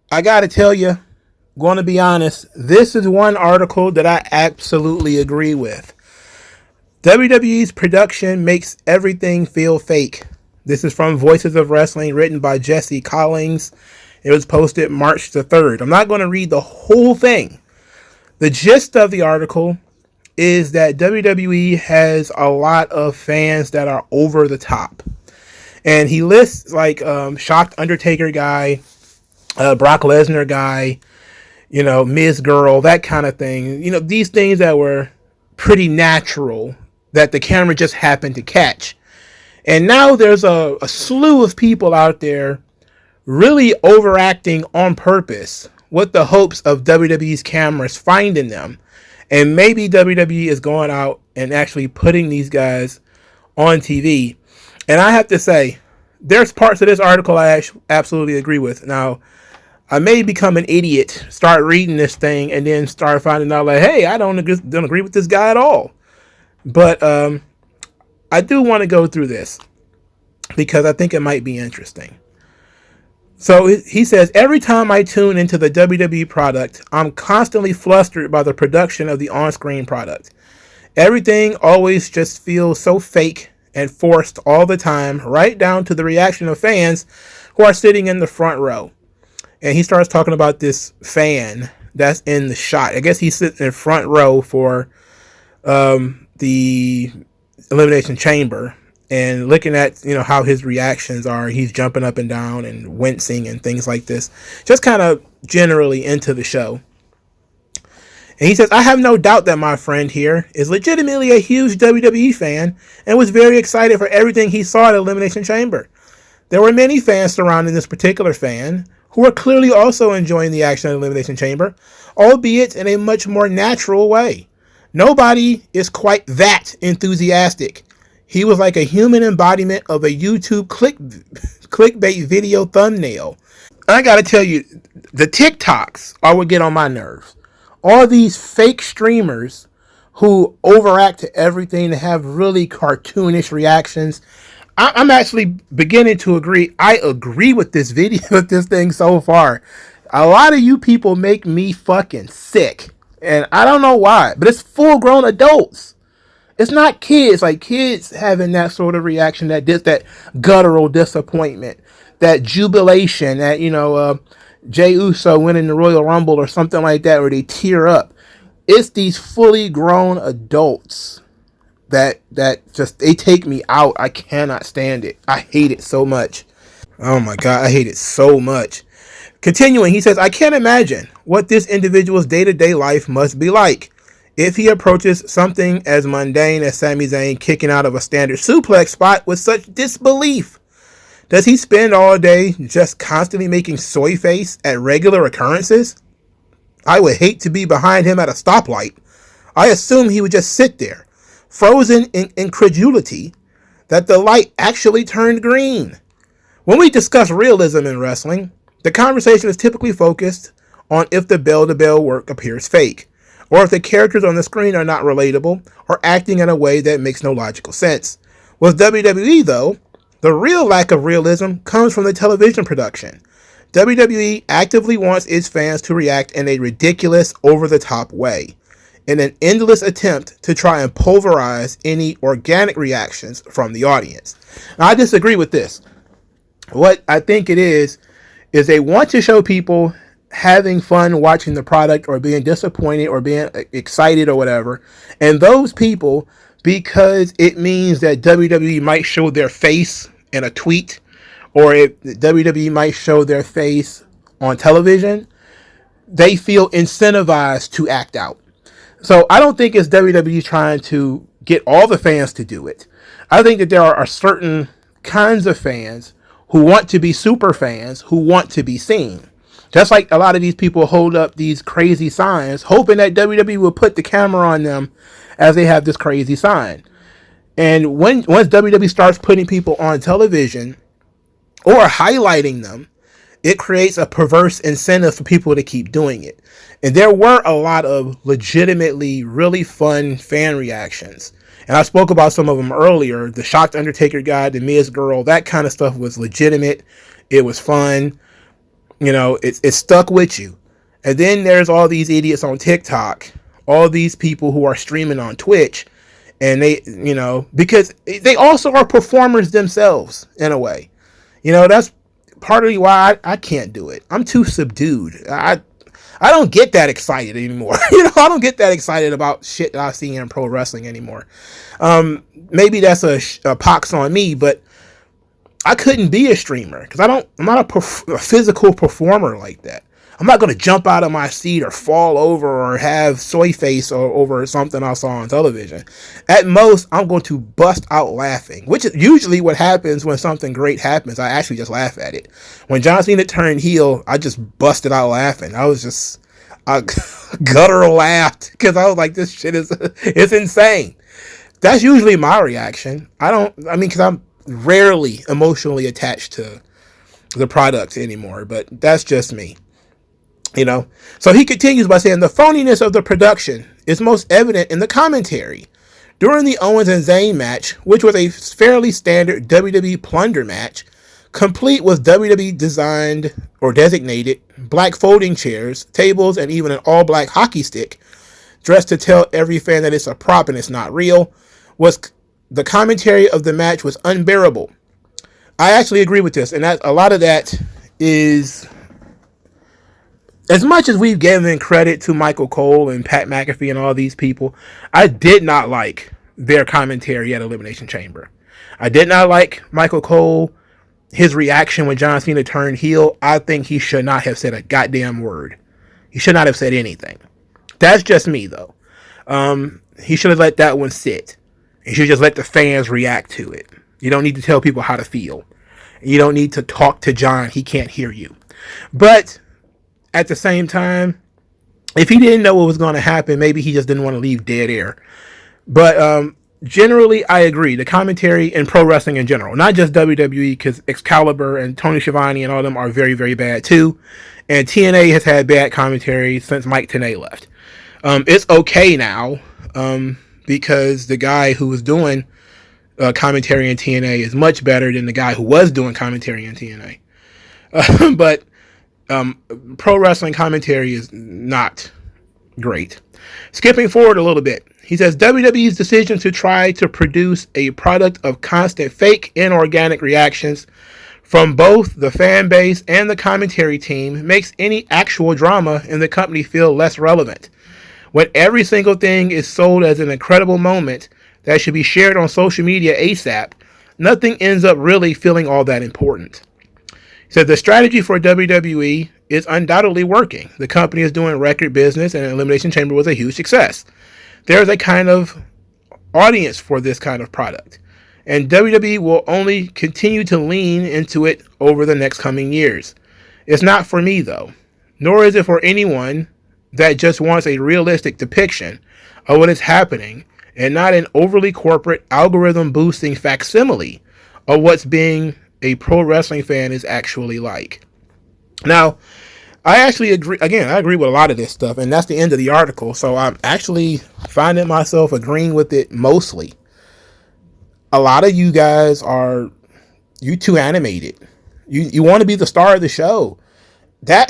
I gotta tell you, going to be honest, this is one article that I absolutely agree with. WWE's production makes everything feel fake. This is from Voices of Wrestling, written by Jesse Collins. It was posted March the 3rd. I'm not going to read the whole thing. The gist of the article is that WWE has a lot of fans that are over the top. And he lists like Shocked Undertaker guy, Brock Lesnar guy, Miz Girl, that kind of thing. These things that were pretty natural that the camera just happened to catch. And now there's a slew of people out there really overacting on purpose with the hopes of WWE's cameras finding them. And maybe WWE is going out and actually putting these guys on TV. And I have to say, there's parts of this article I absolutely agree with. Now, I may become an idiot, start reading this thing, and then start finding out like, hey, I don't agree with this guy at all. But I do want to go through this because I think it might be interesting. So he says, every time I tune into the WWE product, I'm constantly flustered by the production of the on-screen product. Everything always just feels so fake and forced all the time, right down to the reaction of fans who are sitting in the front row. And he starts talking about this fan that's in the shot. I guess he's sitting in front row for the Elimination Chamber and looking at, how his reactions are. He's jumping up and down and wincing and things like this. Just kind of generally into the show. And he says, I have no doubt that my friend here is legitimately a huge WWE fan and was very excited for everything he saw at Elimination Chamber. There were many fans surrounding this particular fan who are clearly also enjoying the action at Elimination Chamber, albeit in a much more natural way. Nobody is quite that enthusiastic. He was like a human embodiment of a YouTube clickbait video thumbnail. I gotta tell you, the TikToks are what get on my nerves. All these fake streamers who overact to everything, to have really cartoonish reactions. I'm actually beginning to agree. I agree with this video, with this thing so far. A lot of you people make me fucking sick. And I don't know why, but it's full-grown adults. It's not kids. Like, kids having that sort of reaction, that guttural disappointment, that jubilation, that, Jey Uso winning the Royal Rumble or something like that, where they tear up. It's these fully grown adults that just, they take me out. I cannot stand it. I hate it so much. Oh my God, I hate it so much. Continuing, he says, I can't imagine what this individual's day-to-day life must be like if he approaches something as mundane as Sami Zayn kicking out of a standard suplex spot with such disbelief. Does he spend all day just constantly making soy face at regular occurrences? I would hate to be behind him at a stoplight. I assume he would just sit there, frozen in incredulity that the light actually turned green. When we discuss realism in wrestling, the conversation is typically focused on if the bell-to-bell work appears fake, or if the characters on the screen are not relatable or acting in a way that makes no logical sense. With WWE, though, the real lack of realism comes from the television production. WWE actively wants its fans to react in a ridiculous, over-the-top way, in an endless attempt to try and pulverize any organic reactions from the audience. Now, I disagree with this. What I think it is they want to show people having fun watching the product or being disappointed or being excited or whatever. And those people, because it means that WWE might show their face in a tweet, or if WWE might show their face on television, they feel incentivized to act out. So I don't think it's WWE trying to get all the fans to do it. I think that there are certain kinds of fans who want to be super fans, who want to be seen. Just like a lot of these people hold up these crazy signs, hoping that WWE will put the camera on them as they have this crazy sign. And once WWE starts putting people on television or highlighting them, it creates a perverse incentive for people to keep doing it. And there were a lot of legitimately really fun fan reactions. And I spoke about some of them earlier. The Shocked Undertaker guy, the Miz girl, that kind of stuff was legitimate. It was fun. You know, it stuck with you. And then there's all these idiots on TikTok, all these people who are streaming on Twitch, and they, you know, because they also are performers themselves in a way. You know, that's partly why I can't do it. I'm too subdued. I don't get that excited anymore. You know, I don't get that excited about shit that I see in pro wrestling anymore. Maybe that's a pox on me, but I couldn't be a streamer because I'm not a physical performer like that. I'm not going to jump out of my seat or fall over or have soy face over something I saw on television. At most, I'm going to bust out laughing, which is usually what happens when something great happens. I actually just laugh at it. When John Cena turned heel, I just busted out laughing. I guttural laughed because I was like, this shit it's insane. That's usually my reaction. Because I'm rarely emotionally attached to the product anymore, but that's just me. You know, so he continues by saying the phoniness of the production is most evident in the commentary. During the Owens and Zayn match, which was a fairly standard WWE plunder match, complete with WWE designed or designated black folding chairs, tables, and even an all-black hockey stick, dressed to tell every fan that it's a prop and it's not real, the commentary of the match was unbearable. I actually agree with this, and that a lot of that is, as much as we've given credit to Michael Cole and Pat McAfee and all these people, I did not like their commentary at Elimination Chamber. I did not like Michael Cole, his reaction when John Cena turned heel. I think he should not have said a goddamn word. He should not have said anything. That's just me, though. He should have let that one sit. He should just let the fans react to it. You don't need to tell people how to feel. You don't need to talk to John. He can't hear you. But at the same time, if he didn't know what was going to happen, maybe he just didn't want to leave dead air. But generally, I agree. The commentary in pro wrestling in general, not just WWE, because Excalibur and Tony Schiavone and all of them are very, very bad too. And TNA has had bad commentary since Mike Tenay left. It's okay now because the guy who was doing commentary in TNA is much better than the guy who was doing commentary in TNA. But pro wrestling commentary is not great. Skipping forward a little bit, he says WWE's decision to try to produce a product of constant fake inorganic reactions from both the fan base and the commentary team makes any actual drama in the company feel less relevant. When every single thing is sold as an incredible moment that should be shared on social media ASAP, nothing ends up really feeling all that important. He said the strategy for WWE is undoubtedly working. The company is doing record business and Elimination Chamber was a huge success. There's a kind of audience for this kind of product, and WWE will only continue to lean into it over the next coming years. It's not for me, though, nor is it for anyone that just wants a realistic depiction of what is happening and not an overly corporate algorithm boosting facsimile of what's being a pro wrestling fan is actually like. Now, I actually agree. Again, I agree with a lot of this stuff, and that's the end of the article. So I'm actually finding myself agreeing with it mostly. A lot of you guys are too animated. You want to be the star of the show. That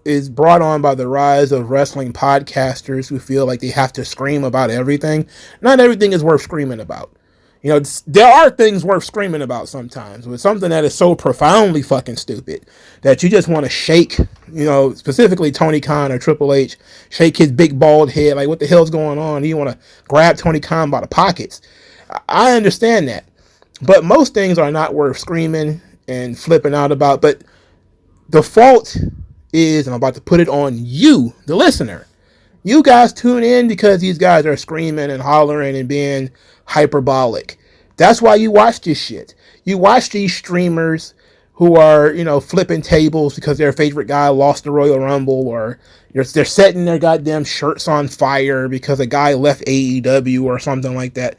is brought on by the rise of wrestling podcasters who feel like they have to scream about everything. Not everything is worth screaming about. There are things worth screaming about sometimes, with something that is so profoundly fucking stupid that you just want to shake, specifically Tony Khan or Triple H, shake his big bald head, like what the hell's going on? You want to grab Tony Khan by the pockets. I understand that, but most things are not worth screaming and flipping out about. But the fault is, and I'm about to put it on you, the listener. You guys tune in because these guys are screaming and hollering and being hyperbolic. That's why you watch this shit. You watch these streamers who are, flipping tables because their favorite guy lost the Royal Rumble, or they're setting their goddamn shirts on fire because a guy left AEW or something like that.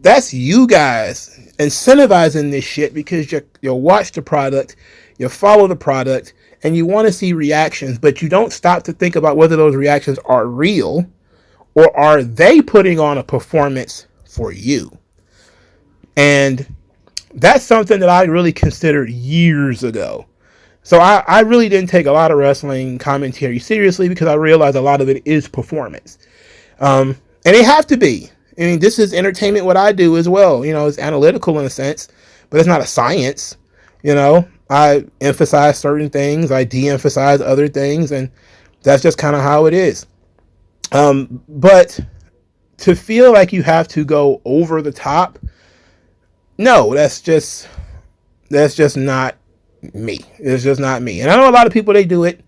That's you guys incentivizing this shit because you'll watch the product, you follow the product, and you want to see reactions, but you don't stop to think about whether those reactions are real or are they putting on a performance for you. And that's something that I really considered years ago. So I really didn't take a lot of wrestling commentary seriously because I realized a lot of it is performance. And they have to be. I mean, this is entertainment, what I do as well. You know, it's analytical in a sense, but it's not a science. You know, I emphasize certain things, I de-emphasize other things, and that's just kind of how it is. But to feel like you have to go over the top, no, that's just not me. It's just not me. And I know a lot of people, they do it,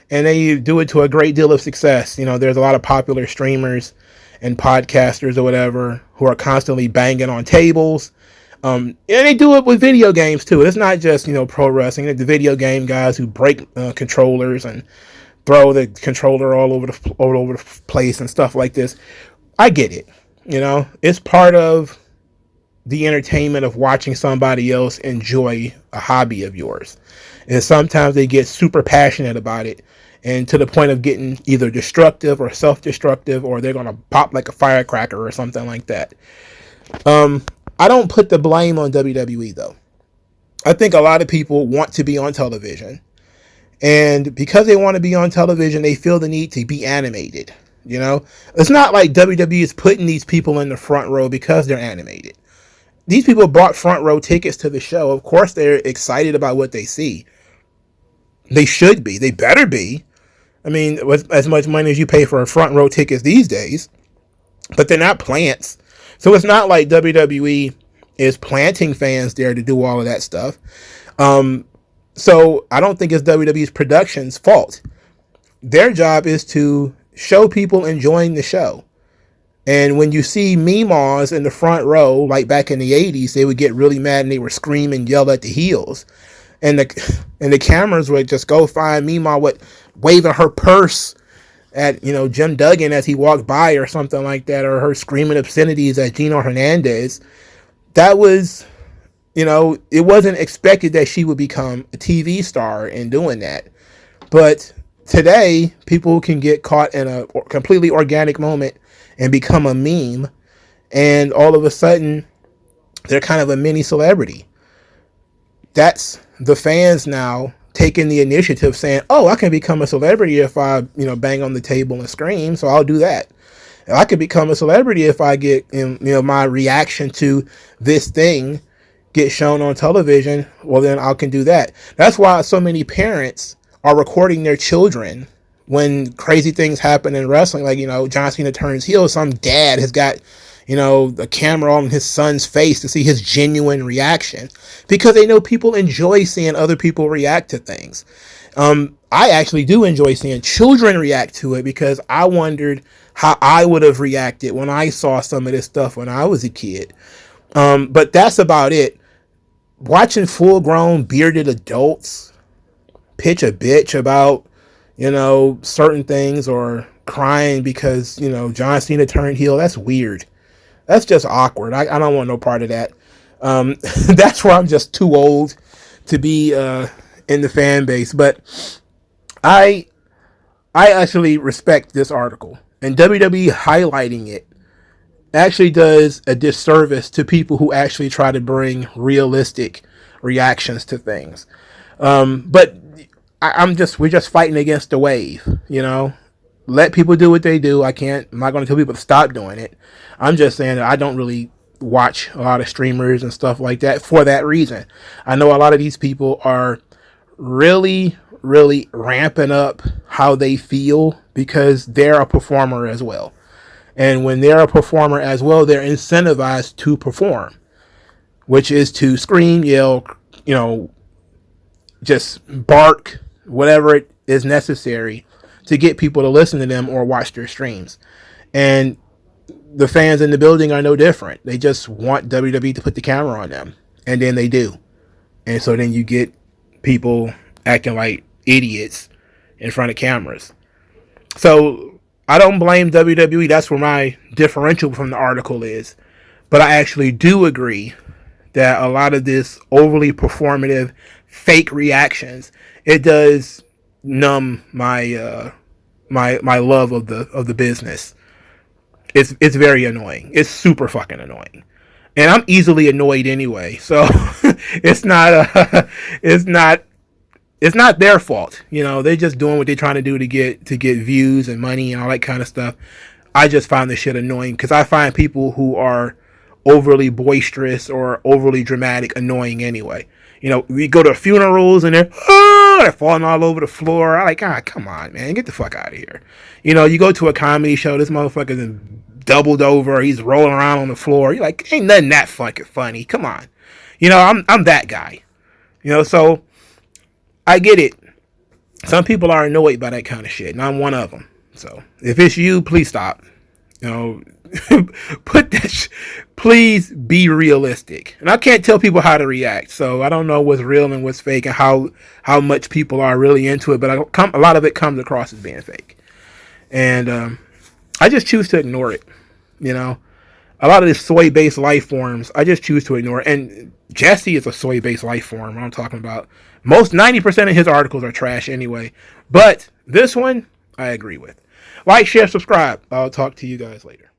and they do it to a great deal of success. You know, there's a lot of popular streamers and podcasters or whatever who are constantly banging on tables. And they do it with video games too. It's not just, you know, pro wrestling. The video game guys who break controllers and throw the controller all over the place and stuff like this. I get it. You know, it's part of the entertainment of watching somebody else enjoy a hobby of yours. And sometimes they get super passionate about it, and to the point of getting either destructive or self-destructive, or they're going to pop like a firecracker or something like that. I don't put the blame on WWE though. I think a lot of people want to be on television, and because they want to be on television, they feel the need to be animated. You know, it's not like WWE is putting these people in the front row because they're animated. These people bought front row tickets to the show. Of course, they're excited about what they see. They should be. They better be. I mean, with as much money as you pay for a front row tickets these days, but they're not plants. So it's not like WWE is planting fans there to do all of that stuff. So I don't think it's WWE's production's fault. Their job is to show people enjoying the show. And when you see Meemaws in the front row, like back in the 80s, they would get really mad and they would scream and yell at the heels. And the cameras would just go find Meemaw waving her purse at, you know, Jim Duggan as he walked by or something like that, or her screaming obscenities at Gino Hernandez. That was, you know, it wasn't expected that she would become a TV star in doing that. But today, people can get caught in a completely organic moment and become a meme, and all of a sudden, they're kind of a mini celebrity. That's the fans now taking the initiative, saying, "Oh, I can become a celebrity if I, you know, bang on the table and scream. So I'll do that. I could become a celebrity if I get, you know, my reaction to this thing get shown on television. Well, then I can do that." That's why so many parents are recording their children when crazy things happen in wrestling. Like, you know, John Cena turns heel. Some dad has got, you know, the camera on his son's face to see his genuine reaction, because they know people enjoy seeing other people react to things. I actually do enjoy seeing children react to it, because I wondered how I would have reacted when I saw some of this stuff when I was a kid. But that's about it. Watching full-grown bearded adults pitch a bitch about, you know, certain things, or crying because, you know, John Cena turned heel, that's weird. That's just awkward. I don't want no part of that. That's where I'm just too old to be in the fan base. But I actually respect this article, and WWE highlighting it actually does a disservice to people who actually try to bring realistic reactions to things. But we're just fighting against the wave, you know. Let people do what they do. I'm not going to tell people to stop doing it. I'm just saying that I don't really watch a lot of streamers and stuff like that for that reason. I know a lot of these people are really, really ramping up how they feel because they're a performer as well. And when they're a performer as well, they're incentivized to perform, which is to scream, yell, you know, just bark, whatever it is necessary to get people to listen to them or watch their streams. And the fans in the building are no different. They just want WWE to put the camera on them, and then they do. And so then you get people acting like idiots in front of cameras. So I don't blame WWE. That's where my differential from the article is. But I actually do agree that a lot of this overly performative fake reactions, it does numb my my love of the business. It's very annoying. It's super fucking annoying. And I'm easily annoyed anyway, so it's not it's not their fault. You know, they're just doing what they're trying to do to get views and money and all that kind of stuff. I just find this shit annoying because I find people who are overly boisterous or overly dramatic annoying anyway. You know, we go to funerals and they're falling all over the floor. I'm like, ah, come on, man, get the fuck out of here. You know, you go to a comedy show, this motherfucker's doubled over, he's rolling around on the floor. You're like, ain't nothing that fucking funny. Come on. You know, I'm that guy. You know, so I get it. Some people are annoyed by that kind of shit, and I'm one of them. So if it's you, please stop. You know, please be realistic. And I can't tell people how to react, so I don't know what's real and what's fake and how much people are really into it. But a lot of it comes across as being fake, and I just choose to ignore it. You know, a lot of this soy-based life forms, I just choose to ignore it. And Jesse is a soy-based life form. I'm talking about 90% of his articles are trash anyway. But this one, I agree with. Like, share, subscribe. I'll talk to you guys later.